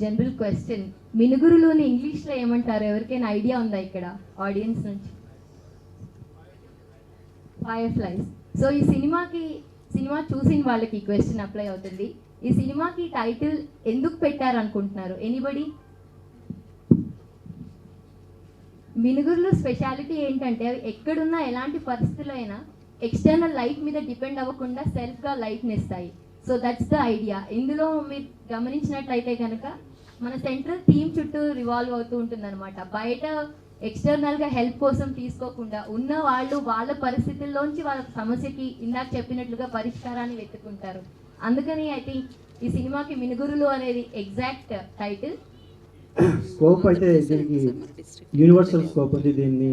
General question, మినుగురులోని ఇంగ్లీష్లో ఏమంటారు? ఎవరికైనా ఐడియా ఉందా ఇక్కడ ఆడియన్స్ నుంచి? Fire flies. సో ఈ సినిమా చూసిన వాళ్ళకి ఈ క్వశ్చన్ అప్లై అవుతుంది. ఈ సినిమాకి టైటిల్ ఎందుకు పెట్టారు అనుకుంటున్నారు? ఎనీబడి? మినుగురులో స్పెషాలిటీ ఏంటంటే ఎక్కడున్నా ఎలాంటి పరిస్థితుల్లో అయినా ఎక్స్టర్నల్ లైట్ మీద డిపెండ్ అవ్వకుండా సెల్ఫ్గా లైట్ని ఇస్తాయి. So that's the idea. ఇందులో మీరు గమనించినట్లయితే కనుక మన సెంట్రల్ థీమ్ చుట్టూ రివాల్వ్ అవుతూ ఉంటుందన్నమాట. బయట ఎక్స్టర్నల్గా హెల్ప్ కోసం తీసుకోకుండా ఉన్న వాళ్ళు వాళ్ళ పరిస్థితుల్లోంచి వాళ్ళ సమస్యకి ఇందాక చెప్పినట్లుగా పరిష్కారాన్ని వెతుక్కుంటారు. అందుకని ఐ థింక్ ఈ సినిమాకి మినుగురులు అనేది ఎగ్జాక్ట్ టైటిల్. స్కోప్ అయితే దీనికి యూనివర్సల్ స్కోప్ ఉంది. దీన్ని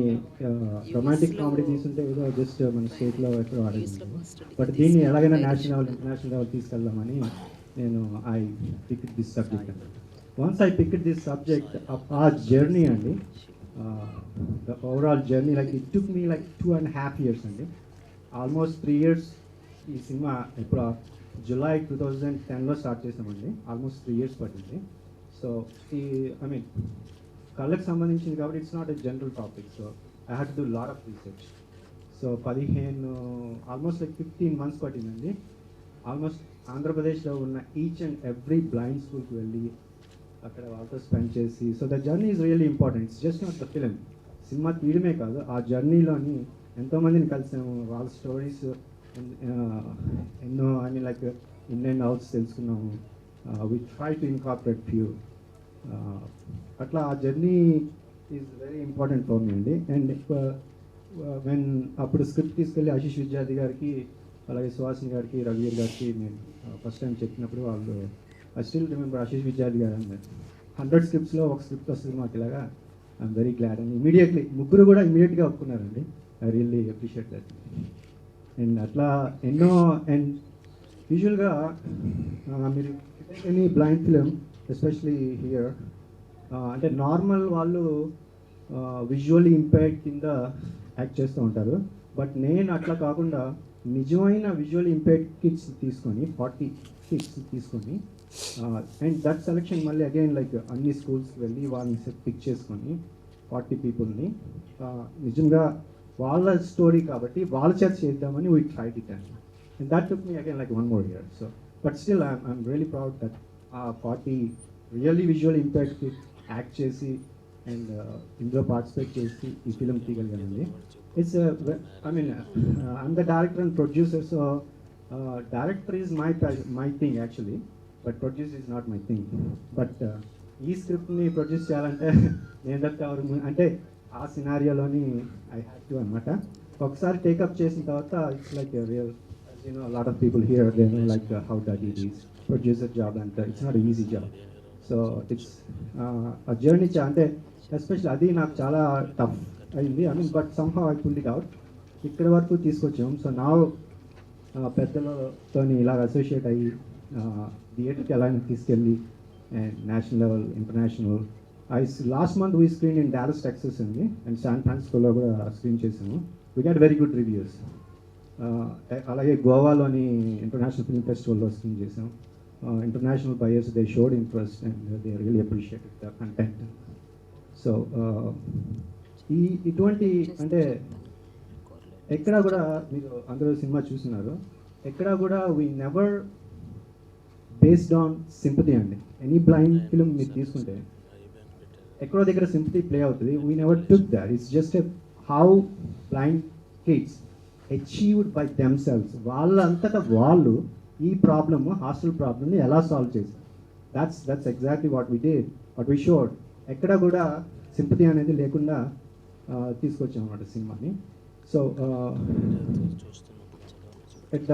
రొమాంటిక్ కామెడీ తీసుంటే ఏదో జస్ట్ మన స్టేట్లో ఎక్కడ ఆడేది, బట్ దీన్ని ఎలాగైనా నేషనల్ ఇంటర్నేషనల్ లెవెల్ తీసుకెళ్దామని నేను I picked this subject. Once I picked this subject, ఆ జర్నీ అండి, the overall journey like it took me like 2.5 years అండి. Almost 3 years. ఈ సినిమా ఇప్పుడు జూలై 2010లో స్టార్ట్ చేసామండి. ఆల్మోస్ట్ 3 years పట్టింది. సో ఐ మీన్ కళ్ళకి సంబంధించింది కాబట్టి it's not a general topic. So I had to do lot of research. So almost like 15 months పట్టిందండి. Almost ఆంధ్రప్రదేశ్లో ఉన్న ఈచ్ అండ్ ఎవ్రీ బ్లైండ్ స్కూల్కి వెళ్ళి అక్కడ వాళ్ళతో స్పెండ్ చేసి, so the journey is really important. It's just not the film. Cinema తీయడమే కాదు, ఆ జర్నీలోని ఎంతోమందిని కలిసాము, వాళ్ళ స్టోరీస్ ఎన్నో అని లైక్ ఇన్ అండ్ అవుట్స్ తెలుసుకున్నాము. We try to incorporate few. అట్లా ఆ journey is very important for me అండి. అండ్ వెన్ అప్పుడు స్క్రిప్ట్ తీసుకెళ్ళి ఆశీష్ విద్యార్థి గారికి, అలాగే సుహాసిని గారికి, రఘువీర్ గారికి నేను ఫస్ట్ టైం చెప్పినప్పుడు వాళ్ళు ఐ స్టిల్ రిమెంబర్ ఆశీష్ విద్యార్థి గారు అన్నారు 100 scriptsలో ఒక స్క్రిప్ట్ వస్తుంది మాకు ఇలాగా. I'm very glad. And immediately ముగ్గురు కూడా ఇమీడియట్గా ఒప్పుకున్నారండి. I really appreciate that. And అట్లా ఎన్నో. అండ్ యూజువల్గా మీరు any blind film especially here, అంటే నార్మల్ వాళ్ళు విజువల్లీ ఇంపైర్డ్ కింద యాక్ట్ చేస్తూ ఉంటారు. బట్ నేను అట్లా కాకుండా నిజమైన విజువల్లీ ఇంపైర్డ్ కిడ్స్ తీసుకొని 40 kids తీసుకొని, అండ్ దట్ సెలెక్షన్ మళ్ళీ అగైన్ లైక్ అన్ని స్కూల్స్కి వెళ్ళి వాళ్ళని పిక్ చేసుకొని 40 peopleని నిజంగా వాళ్ళ స్టోరీ కాబట్టి వాళ్ళ చేత చేద్దామని we tried it. And that took me again like 1 more year. So but still I'm really proud that 40 really visual ఇంపాక్ట్కి యాక్ట్ చేసి అండ్ ఇందులో పార్టిసిపేట్ చేసి ఈ ఫిలిం తీయగలిగానండి. It's I mean I'm the director and producer. So director is my thing actually, but produce is not my thing. But ఈ స్క్రిప్ట్ని produce చేయాలంటే నేను తప్ప ఎవరు, అంటే ఆ సినారియోలోని ఐ హ్యాడ్ టు అనమాట. ఒకసారి టేకప్ చేసిన తర్వాత it's like real, lot of people here they know like how that it is producer job అంటే it's not easy job. So it's ఆ జర్నీ అంటే ఎస్పెషల్లీ అది నాకు చాలా టఫ్ అయింది. I mean but somehow I pulled it out. ఇక్కడ వరకు తీసుకొచ్చాం. సో నా పెద్దలతో ఇలాగ అసోసియేట్ అయ్యి థియేటర్కి ఎలా తీసుకెళ్ళి and national level, international. Last month we screen in Dallas Texas అండి, అండ్ శాన్ ఫ్రాన్సిస్కోలో కూడా స్క్రీన్ చేసాము. We get very good reviews. అలాగే గోవాలోని ఇంటర్నేషనల్ ఫిల్మ్ ఫెస్టివల్లో స్క్రీన్ చేసాం. International buyers they showed interest and they really appreciated the content. So ఇటువంటి అంటే ఎక్కడా కూడా మీరు అందరూ సినిమా చూస్తున్నారు, ఎక్కడా కూడా we never based on sympathy అండి. ఎనీ బ్లైండ్ ఫిల్మ్ మీరు తీసుకుంటే ఎక్కడో దగ్గర సింపతి ప్లే అవుతుంది. We never took that. It's just how blind kids achieved by themselves. వాళ్ళంతటా వాళ్ళు ఈ ప్రాబ్లమ్, హాస్టల్ ప్రాబ్లమ్ని ఎలా సాల్వ్ చేశారు. That's exactly what we did, what we showed. ఎక్కడ కూడా సింపతి అనేది లేకుండా తీసుకొచ్చాం అన్నమాట సినిమాని. So at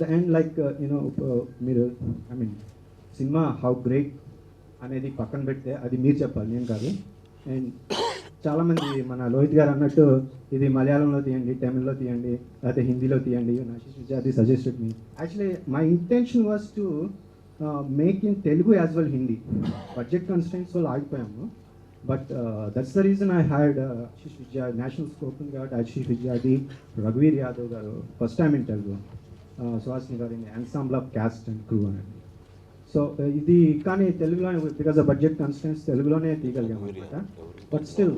the end like మీరు I mean cinema how great అనేది పక్కన పెడితే అది మీరు చెప్పాలి, నేను కాదు. అండ్ చాలామంది మన లోహిత్ గారు అన్నట్టు ఇది మలయాళంలో తీయండి, తమిళ్లో తీయండి, లేకపోతే హిందీలో తీయండి. Ashish Vidyarthi suggested me. Actually my intention was to make in Telugu as well Hindi. Budget constants వల్ల ఆగిపోయాము. But that's the reason I had Ashish Vidyarthi, national scope ఉంది కాబట్టి ఆశీష్ విద్యార్థి, రఘువీర్ Yadav garu first time in Telugu, Suhasini garu in ensemble of cast and crew అనేది. సో ఇది కానీ తెలుగులోనే బికాజ్ ఆఫ్ బడ్జెట్ కన్స్టెంట్స్ తెలుగులోనే తీయగలిగాం అనమాట. బట్ స్టిల్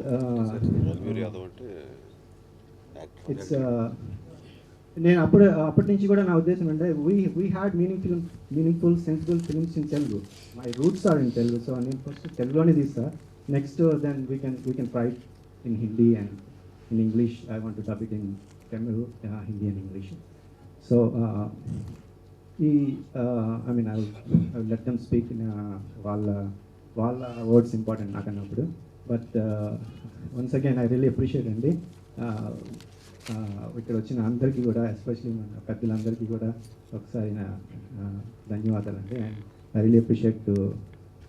ఇట్స్ నేను అప్పటి నుంచి కూడా నా ఉద్దేశం అంటే we had meaningful sensible films in Telugu. My roots are in Telugu. So నేను ఫస్ట్ తెలుగులోనే తీస్తా. Next then we can try in Hindi and in English. I want to dub it in Tamil, Hindi and English. So I mean I will let them speak వాళ్ళ words important నాకు అన్నప్పుడు. But once again I really appreciate అండి ఇక్కడ వచ్చిన అందరికీ కూడా, especially మన పెద్దలందరికీ కూడా ఒకసారి ధన్యవాదాలు అండి. అండ్ ఐ రియలీ అప్రిషియేట్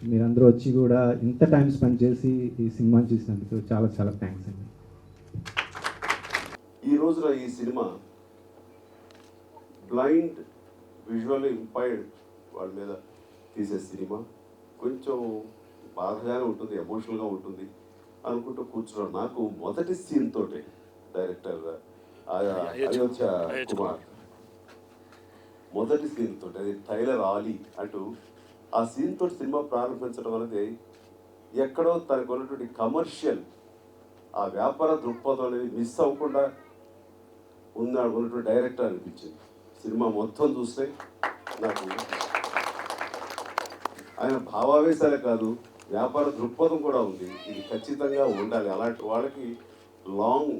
మీరందరూ వచ్చి కూడా ఇంత టైం స్పెండ్ చేసి ఈ సినిమాని చూసినందుకు చాలా చాలా థ్యాంక్స్ అండి. ఈ రోజున ఈ సినిమా బ్లైండ్ విజువల్ ఇంపైర్డ్ వాళ్ళ మీద తీసే సినిమా. కొంచెం బాధగానే ఉంటుంది, ఎమోషనల్గా ఉంటుంది అనుకుంటూ కూర్చున్నాను. నాకు మొదటి సీన్ తోటే డైరెక్టర్ అయోధ్య కుమార్ మొదటి సీన్ తోటి, అది టైలర్ ఆలీ అంటూ ఆ సీన్ తోటి సినిమా ప్రారంభించడం అనేది ఎక్కడో తనకు ఉన్నటువంటి కమర్షియల్ ఆ వ్యాపార దృక్పథం అనేది మిస్ అవ్వకుండా ఉన్నటువంటి డైరెక్టర్ అనిపించింది. సినిమా మొత్తం చూస్తే నాకు ఆయన భావావేశాలే కాదు, వ్యాపార దృక్పథం కూడా ఉంది. ఇది ఖచ్చితంగా ఉండాలి. అలాంటి వాళ్ళకి లాంగ్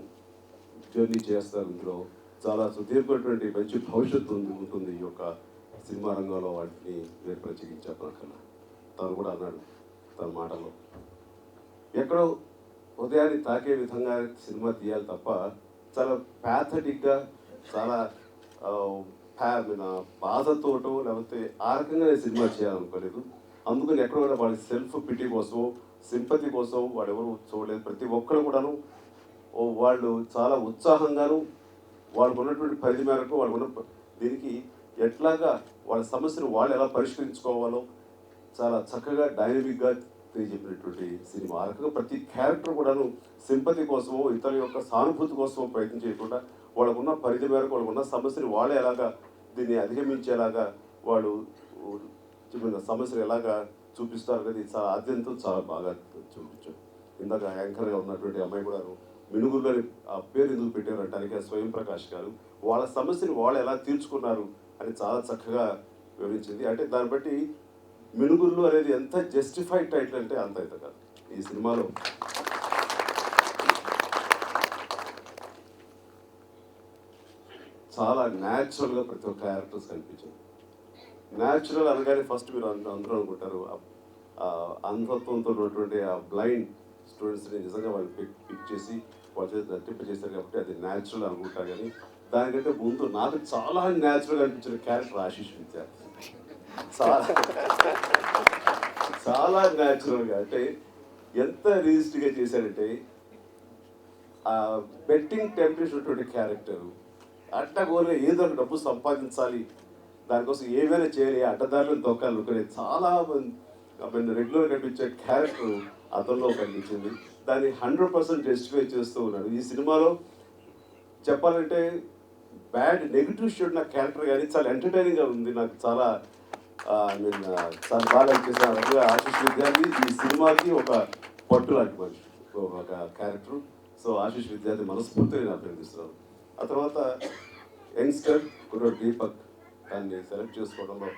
జర్నీ చేస్తారు. ఇందులో చాలా సుదీర్ఘమైనటువంటి మంచి భవిష్యత్తు ఉంటుంది ఈ యొక్క సినిమా రంగంలో. వాటిని నేను ప్రత్యేకించాకన్నా తను కూడా అన్నాడు తన మాటలో, ఎక్కడో హృదయాన్ని తాకే విధంగా సినిమా తీయాలి తప్ప చాలా ప్యాథటిక్గా, చాలా బాధతోటో లేకపోతే ఆ రకంగా నేను సినిమా చేయాలనుకోలేదు. అందుకని ఎక్కడ కూడా వాళ్ళ సెల్ఫ్ పిటీ కోసం, సింపతి కోసం వాడు ఎవరు చూడలేదు. ప్రతి ఒక్కరు కూడాను వాళ్ళు చాలా ఉత్సాహంగాను వాళ్ళకు ఉన్నటువంటి పరిధి మేరకు వాళ్ళకున్న దీనికి ఎట్లాగా వాళ్ళ సమస్యను వాళ్ళు ఎలా పరిష్కరించుకోవాలో చాలా చక్కగా డైనమిక్గా తెలియజెప్పినటువంటి సినిమా. ఆ రకంగా ప్రతి క్యారెక్టర్ కూడాను సింపతి కోసమో ఇతరుల యొక్క సానుభూతి కోసమో ప్రయత్నం చేయకుండా వాళ్ళకున్న పరిధి మేరకు వాళ్ళకున్న సమస్యను వాళ్ళే ఎలాగా దీన్ని అధిగమించేలాగా వాళ్ళు చెప్పిన సమస్యలు ఎలాగా చూపిస్తారు అనేది చాలా ఆద్యంతం చాలా బాగా చూపించారు. ఇందాక యాంకర్గా ఉన్నటువంటి అమ్మాయి కూడా మినుగురులో ఆ పేరు ఎందుకు పెట్టారంటానికి స్వయం ప్రకాష్ గారు వాళ్ళ సమస్యను వాళ్ళు ఎలా తీర్చుకున్నారు అని చాలా చక్కగా వివరించింది. అంటే దాన్ని బట్టి మినుగురులు అనేది ఎంత జస్టిఫైడ్ టైటిల్ అంటే అంత అయితే కాదు. ఈ సినిమాలో చాలా న్యాచురల్గా ప్రతి ఒక్క క్యారెక్టర్స్ కనిపించింది. న్యాచురల్ అనగానే ఫస్ట్ మీరు అందరూ అనుకుంటారు అంధత్వంతో ఉన్నటువంటి ఆ బ్లైండ్ స్టూడెంట్స్ని నిజంగా వాళ్ళు పిక్ చేసి వాళ్ళ చేసి నటింపజేశారు కాబట్టి అది న్యాచురల్ అనుకుంటారు. కానీ దానికంటే ముందు నాకు చాలా న్యాచురల్ అనిపించిన క్యారెక్టర్ ఆశీష్ విద్యార్థి. చాలా న్యాచురల్గా, అంటే ఎంత రియలిస్టిక్గా చేశాడంటే ఆ బెట్టింగ్ టెంప్టేషన్ ఉన్నటువంటి క్యారెక్టరు అడ్డగోలుగా ఏదో ఒక డబ్బు సంపాదించాలి, దానికోసం ఏమైనా చేయాలి, అడ్డదారులను తొక్కాలి అనుకునే చాలా రెగ్యులర్ కనిపించే క్యారెక్టర్ అతనిలో కనిపించింది. దాన్ని 100% జస్టిఫై చేస్తూ ఉన్నాడు. ఈ సినిమాలో చెప్పాలంటే బ్యాడ్ నెగిటివ్ షేడ్ నా క్యారెక్టర్ కానీ చాలా ఎంటర్టైనింగ్గా ఉంది. నాకు చాలా చాలా బాగా అనిపిస్తుంది. ఆశీష్ విద్యార్థి ఈ సినిమాకి ఒక పట్టు లాంటి మనిషి, ఒక క్యారెక్టర్. సో ఆశీష్ విద్యార్థి మనస్ఫూర్తిగా నేను అభినందిస్తున్నాను. ఆ తర్వాత యంగ్స్టర్ కుర్రోడు దీపక్, దాన్ని సెలెక్ట్ చేసుకోవడంలో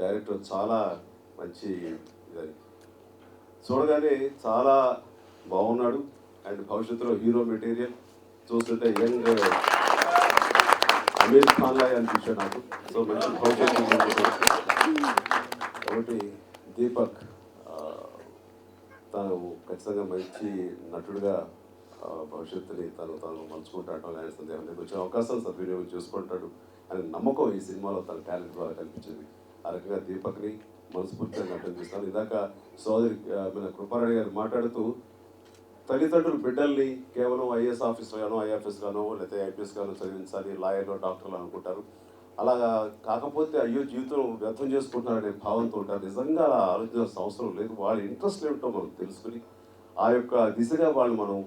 డైరెక్టర్ చాలా మంచి ఇదని చూడగానే చాలా బాగున్నాడు. అండ్ భవిష్యత్తులో హీరో మెటీరియల్ చూస్తుంటే యంగ్ అమీర్ ఖాన్ లాగా అనిపించాడు నాకు. సో మంచి భవిష్యత్తు కాబట్టి దీపక్ తను ఖచ్చితంగా మంచి నటుడుగా భవిష్యత్తుని తను మలుచుకుంటాడటం అనే సందేహం లేదు. వచ్చిన అవకాశాలు సద్వినియోగం చేసుకుంటాడు అనే నమ్మకం ఈ సినిమాలో తన టాలెంట్ ద్వారా కనిపించింది. ఆ రకంగా దీపక్ని మనస్ఫూర్తిగా అభినందిస్తాను. ఇందాక సోదరి మన కృపారాణి గారు మాట్లాడుతూ తల్లిదండ్రులు బిడ్డల్ని కేవలం ఐఏఎస్ ఆఫీసర్ గానో ఐఎఫ్ఎస్ గానో లేకపోతే ఐపీఎస్ గానో చదివించాలి, లాయర్లు డాక్టర్లు అనుకుంటారు. అలాగా కాకపోతే అయ్యో జీవితం వ్యర్థం చేసుకుంటున్నారనే భావంతో ఉంటారు. నిజంగా అలా ఆలోచించాల్సిన అవసరం లేదు. వాళ్ళ ఇంట్రెస్ట్ ఏమిటో మనం తెలుసుకుని ఆ యొక్క దిశగా వాళ్ళు మనం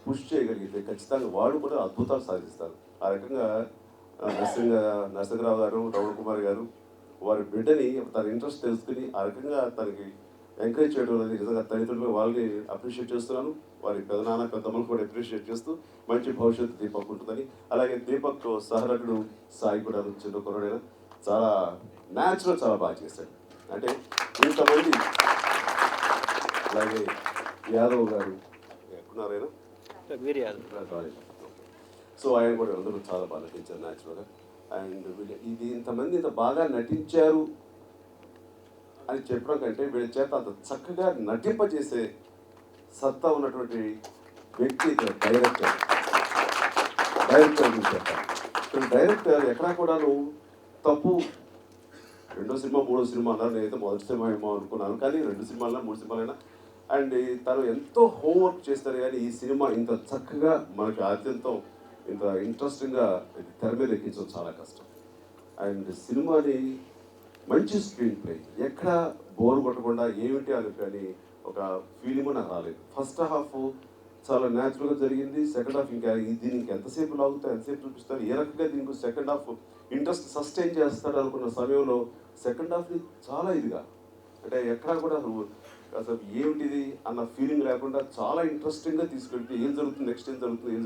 పుష్ చేయగలిగితే ఖచ్చితంగా వాళ్ళు కూడా అద్భుతాలు సాధిస్తారు. ఆ రకంగా నరసింహరావు గారు, రమణ కుమార్ గారు, వారి బిడ్డని తన ఇంట్రెస్ట్ తెలుసుకుని ఆ రకంగా తనకి ఎంకరేజ్ చేయడం అనేది నిజంగా తల్లిదండ్రులు వాళ్ళని అప్రిషియేట్ చేస్తున్నాను. వారి పెదనాన్న పెద్దమ్మలు కూడా అప్రిషియేట్ చేస్తూ మంచి భవిష్యత్తు దీపక్ ఉంటుందని. అలాగే దీపక్ సహనటుడు సాయి కూడా చిన్న కుర్రాడైనా చాలా న్యాచురల్, చాలా బాగా చేశాడు. అంటే ఇంతమంది, అలాగే యాదవ్ గారు ఎక్కడున్నారైనా సో ఆయన కూడా అందరూ చాలా బాగా నటించారు న్యాచురల్గా. అండ్ ఇది ఇంతమంది ఇంత బాగా నటించారు అని చెప్పడం కంటే వీళ్ళ చేత అంత చక్కగా నటింపజేసే సత్తా ఉన్నటువంటి వ్యక్తి ఇక్కడ డైరెక్టర్ గురించి చెప్పాలి. ఇక్కడ డైరెక్టర్ ఎక్కడా కూడా నువ్వు తప్పు, 2వ సినిమా 3వ సినిమా అన్నారు, నేనైతే మొదటి సినిమా ఏమో అనుకున్నాను, కానీ 2 సినిమాలైనా 3 సినిమాలైనా అండ్ తను ఎంతో హోంవర్క్ చేస్తారు. కానీ ఈ సినిమా ఇంత చక్కగా మనకి ఆద్యంతం ఇంత ఇంట్రెస్టింగ్గా తెర మీద ఎక్కించడం చాలా కష్టం. అండ్ సినిమాని మంచి స్క్రీన్ ప్లే, ఎక్కడ బోర్ కొట్టకుండా ఏమిటి అని కానీ ఒక ఫీలింగ్ నాకు రాలేదు. ఫస్ట్ హాఫ్ చాలా న్యాచురల్గా జరిగింది. సెకండ్ హాఫ్ ఇంకా దీనికి ఎంతసేపు లాగుతారు, ఎంతసేపు చూపిస్తారు, ఏ రకంగా దీనికి సెకండ్ హాఫ్ ఇంట్రెస్ట్ సస్టైన్ చేస్తాడు అనుకున్న సమయంలో సెకండ్ హాఫ్ని చాలా ఇదిగా, అంటే ఎక్కడా కూడా అసలు ఏమిటిది అన్న ఫీలింగ్ లేకుండా చాలా ఇంట్రెస్టింగ్గా తీసుకెళ్తే ఏం జరుగుతుంది, నెక్స్ట్ ఏం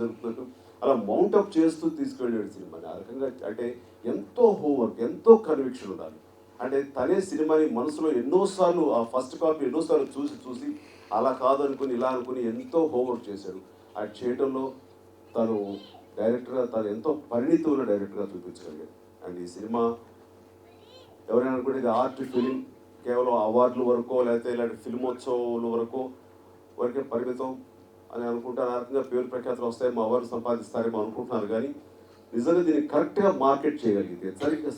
జరుగుతున్నట్టు అలా మౌంటప్ చేస్తూ తీసుకెళ్ళాడు సినిమాని. ఆ రకంగా అంటే ఎంతో హోంవర్క్, ఎంతో కన్విక్షన్ ఉండాలి. అంటే తనే సినిమాని మనసులో ఎన్నోసార్లు ఆ ఫస్ట్ కాపీ ఎన్నోసార్లు చూసి అలా కాదనుకుని ఇలా అనుకుని ఎంతో హోంవర్క్ చేశాడు. అది చేయడంలో తను డైరెక్టర్గా తను ఎంతో పరిణితి ఉన్న డైరెక్టర్గా చూపించగలిగాడు. అండ్ ఈ సినిమా ఎవరైనా అనుకుంటే ఇది ఆర్ట్ ఫిలిం, కేవలం అవార్డుల వరకు లేకపోతే ఇలాంటి ఫిల్మోత్సవాల వరకే పరిమితం అని అనుకుంటారు. ఆ రకంగా పేరు ప్రఖ్యాతులు వస్తాయేమో, అవార్డు సంపాదిస్తారేమో అనుకుంటున్నారు. కానీ నిజంగా దీన్ని కరెక్ట్గా మార్కెట్ చేయగలిగితే,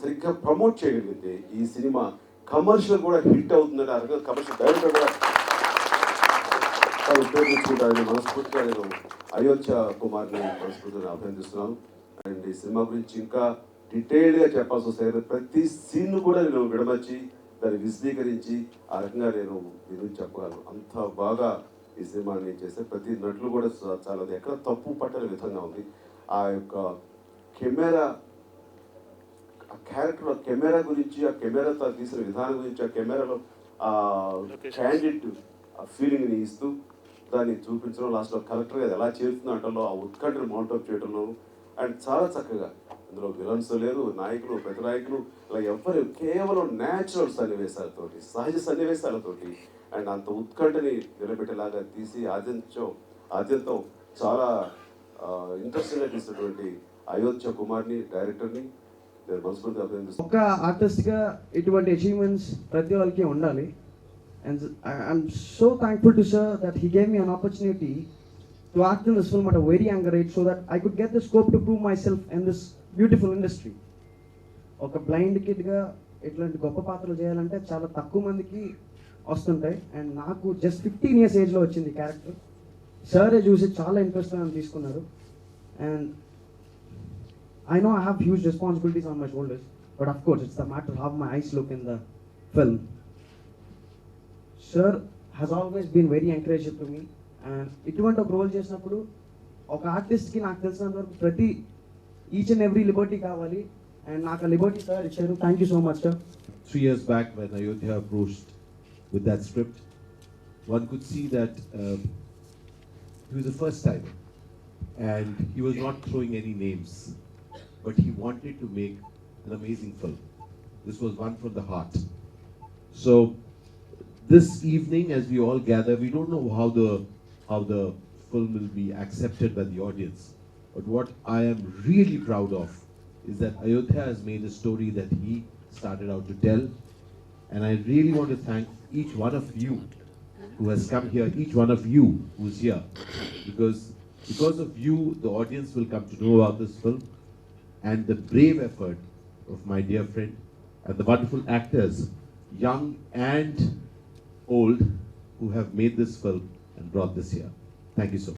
సరిగ్గా ప్రమోట్ చేయగలిగితే ఈ సినిమా కమర్షియల్ కూడా హిట్ అవుతుందని ఆ రకంగా కమర్షియల్ డైరెక్టర్ కూడా ఉపయోగించుకుంటారని మనస్ఫూర్తిగా నేను అయోధ్య కుమార్ని మనస్ఫూర్తిగా అభినందిస్తున్నాను. అండ్ ఈ సినిమా గురించి ఇంకా డీటెయిల్డ్గా చెప్పాల్సి వస్తే ప్రతి సీన్ కూడా నేను విడమర్చి దాన్ని విశదీకరించి ఆ రకంగా నేను దీని గురించి చెప్పగలను. అంత బాగా ఈ సినిమాని చేస్తే ప్రతి నటులు కూడా చాలా ఎక్కడ తప్పు పట్టని విధంగా ఉంది. ఆ యొక్క కెమెరా, ఆ క్యారెక్టర్, ఆ కెమెరా గురించి, ఆ కెమెరాతో తీసిన విధానం గురించి, ఆ కెమెరాలో ఆ క్యాండిడ్ ఆ ఫీలింగ్ని ఇస్తూ దాన్ని చూపించడం, లాస్ట్లో కరెక్టర్గా ఎలా చేరుతుందో అంటలో ఆ ఉత్కంఠను మౌంటప్ చేయడంలో అండ్ చాలా చక్కగా అందులో విలన్స్ లేరు, నాయకులు, ప్రతినాయకులు ఇలా ఎవ్వరు, కేవలం న్యాచురల్ సన్నివేశాలతోటి, సహజ సన్నివేశాలతోటి అండ్ అంత ఉత్కంఠని నిలబెట్టేలాగా తీసి ఆద్యంతం చాలా ఇంట్రెస్టింగ్గా తీసినటువంటి అయోధ్య కుమార్ని, డైరెక్టర్ని నేను మనస్ఫూర్తిగా అభినందిస్తాను. ఒక ఆర్టిస్ట్గా ఇటువంటి అచీవ్మెంట్స్ ప్రతి వాళ్ళకి ఉండాలి. And I'm so thankful to sir that he gave me an opportunity to act in this film at a very younger age so that I could get the scope to prove myself in this beautiful industry. ఒక blind కిడ్గా ఇట్లాంటి గొప్ప పాత్రలు చేయాలంటే చాలా తక్కువ మందికి వస్తుంటాయి. And నాకు జస్ట్ 15 years ఏజ్లో వచ్చింది క్యారెక్టర్. సరే చూసి చాలా ఇంట్రెస్ట్ అని తీసుకున్నారు. And I know I have huge responsibilities on my shoulders, but of course it's the matter of how my eyes look in the film. Sir has always been very encouraging to me. And ఇటువంటి ఒక role చేసినప్పుడు ఒక ఆర్టిస్ట్కి నాకు తెలిసినంత వరకు ప్రతి each and every Liberty కావాలి. అండ్ నాకు ఆ లిబర్టీ సార్ ఇచ్చారు. Thank you so much sir. 3 years back when Ayodhya approached with that script, one could see that he was the first timer and he was not throwing any names, but he wanted to make an amazing film. This was one from the heart. So this evening as we all gather, we don't know how the film will be accepted by the audience. But what I am really proud of is that Ayodhya has made a story that he started out to tell. And I really want to thank each one of you who has come here, each one of you who's here. Because of you, the audience will come to know about this film. And the brave effort of my dear friend and the wonderful actors, young and old, who have made this film and brought this here. Thank you so much.